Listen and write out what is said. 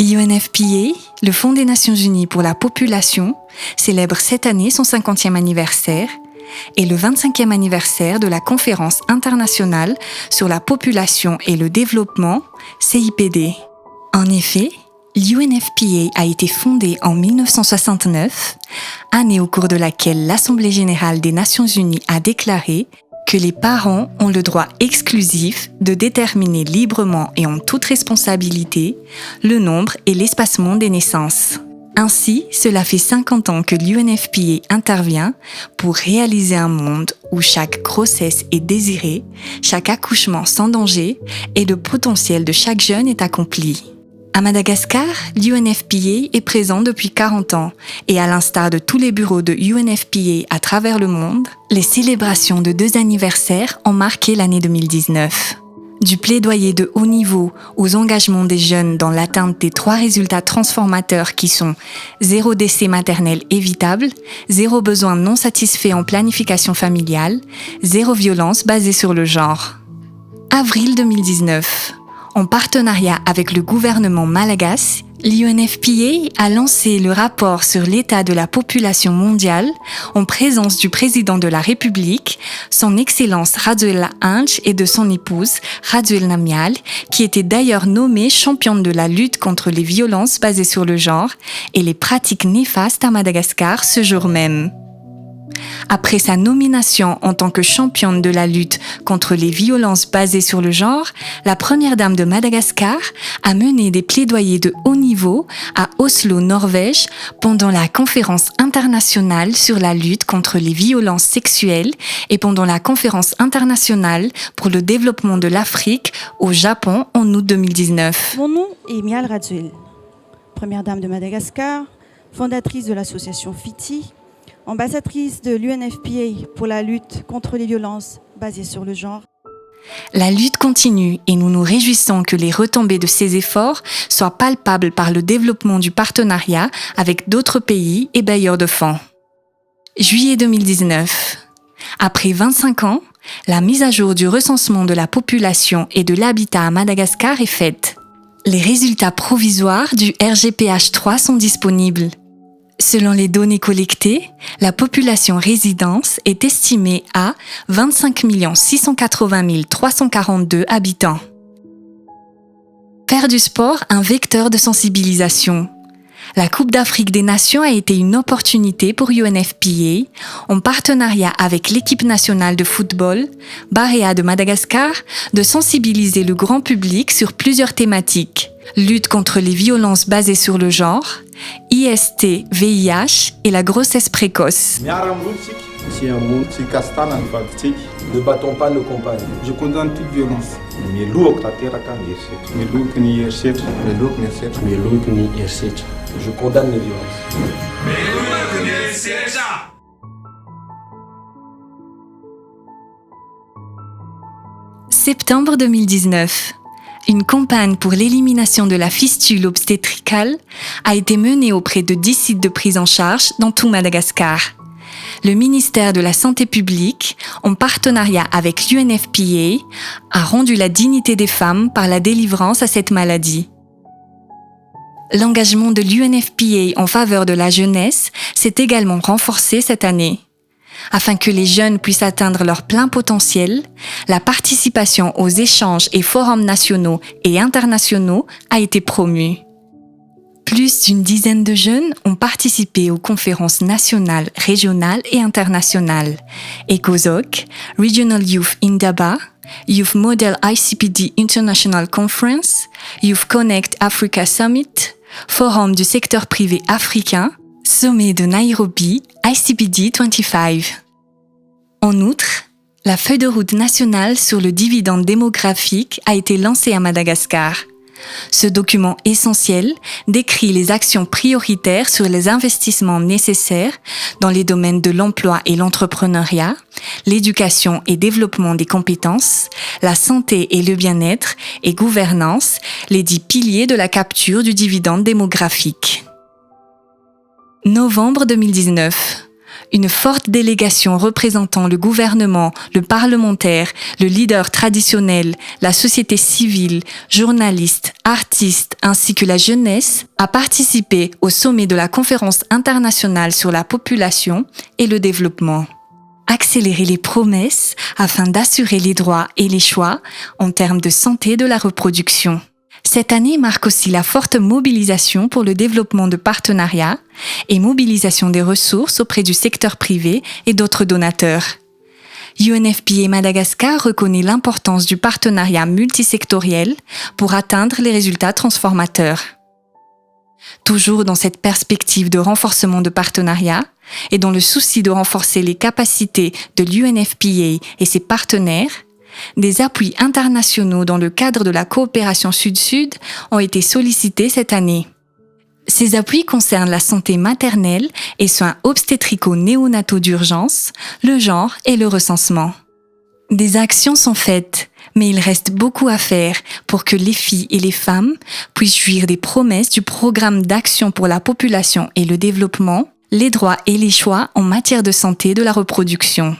L'UNFPA, le Fonds des Nations Unies pour la population, célèbre cette année son 50e anniversaire et le 25e anniversaire de la Conférence internationale sur la population et le développement, CIPD. En effet, l'UNFPA a été fondée en 1969, année au cours de laquelle l'Assemblée générale des Nations unies a déclaré que les parents ont le droit exclusif de déterminer librement et en toute responsabilité le nombre et l'espacement des naissances. Ainsi, cela fait 50 ans que l'UNFPA intervient pour réaliser un monde où chaque grossesse est désirée, chaque accouchement sans danger et le potentiel de chaque jeune est accompli. À Madagascar, l'UNFPA est présent depuis 40 ans et à l'instar de tous les bureaux de UNFPA à travers le monde, les célébrations de 2 anniversaires ont marqué l'année 2019. Du plaidoyer de haut niveau aux engagements des jeunes dans l'atteinte des 3 résultats transformateurs qui sont 0 décès maternel évitable, 0 besoin non satisfait en planification familiale, 0 violence basée sur le genre. Avril 2019. En partenariat avec le gouvernement malagasy, l'UNFPA a lancé le rapport sur l'état de la population mondiale en présence du président de la République, son Excellence Rajoelina Ange et de son épouse Rajoelina Miale, qui était d'ailleurs nommée championne de la lutte contre les violences basées sur le genre et les pratiques néfastes à Madagascar ce jour même. Après sa nomination en tant que championne de la lutte contre les violences basées sur le genre, la première dame de Madagascar a mené des plaidoyers de haut niveau à Oslo, Norvège, pendant la conférence internationale sur la lutte contre les violences sexuelles et pendant la conférence internationale pour le développement de l'Afrique au Japon en août 2019. Mon nom est Miale Rajoel, première dame de Madagascar, fondatrice de l'association FITI, ambassadrice de l'UNFPA pour la lutte contre les violences basées sur le genre. La lutte continue et nous nous réjouissons que les retombées de ces efforts soient palpables par le développement du partenariat avec d'autres pays et bailleurs de fonds. Juillet 2019. Après 25 ans, la mise à jour du recensement de la population et de l'habitat à Madagascar est faite. Les résultats provisoires du RGPH3 sont disponibles. Selon les données collectées, la population résidence est estimée à 25 680 342 habitants. Faire du sport un vecteur de sensibilisation. La Coupe d'Afrique des Nations a été une opportunité pour UNFPA, en partenariat avec l'équipe nationale de football, Barea de Madagascar, de sensibiliser le grand public sur plusieurs thématiques. Lutte contre les violences basées sur le genre, IST, VIH et la grossesse précoce. Ne battons pas nos compagnes. Je condamne toute violence. Je condamne les violences. Septembre 2019. Une campagne pour l'élimination de la fistule obstétricale a été menée auprès de 10 sites de prise en charge dans tout Madagascar. Le ministère de la Santé publique, en partenariat avec l'UNFPA, a rendu la dignité des femmes par la délivrance à cette maladie. L'engagement de l'UNFPA en faveur de la jeunesse s'est également renforcé cette année. Afin que les jeunes puissent atteindre leur plein potentiel, la participation aux échanges et forums nationaux et internationaux a été promue. Plus d'une dizaine de jeunes ont participé aux conférences nationales, régionales et internationales. ECOSOC, Regional Youth Indaba, Youth Model ICPD International Conference, Youth Connect Africa Summit, Forum du secteur privé africain, Sommet de Nairobi, ICPD 25. En outre, la feuille de route nationale sur le dividende démographique a été lancée à Madagascar. Ce document essentiel décrit les actions prioritaires sur les investissements nécessaires dans les domaines de l'emploi et l'entrepreneuriat, l'éducation et développement des compétences, la santé et le bien-être et gouvernance, les 10 piliers de la capture du dividende démographique. Novembre 2019. Une forte délégation représentant le gouvernement, le parlementaire, le leader traditionnel, la société civile, journalistes, artistes ainsi que la jeunesse a participé au sommet de la Conférence internationale sur la population et le développement. Accélérer les promesses afin d'assurer les droits et les choix en termes de santé de la reproduction. Cette année marque aussi la forte mobilisation pour le développement de partenariats et mobilisation des ressources auprès du secteur privé et d'autres donateurs. UNFPA Madagascar reconnaît l'importance du partenariat multisectoriel pour atteindre les résultats transformateurs. Toujours dans cette perspective de renforcement de partenariats et dans le souci de renforcer les capacités de l'UNFPA et ses partenaires, des appuis internationaux dans le cadre de la coopération Sud-Sud ont été sollicités cette année. Ces appuis concernent la santé maternelle et soins obstétrico-néonataux d'urgence, le genre et le recensement. Des actions sont faites, mais il reste beaucoup à faire pour que les filles et les femmes puissent jouir des promesses du programme d'action pour la population et le développement, les droits et les choix en matière de santé de la reproduction.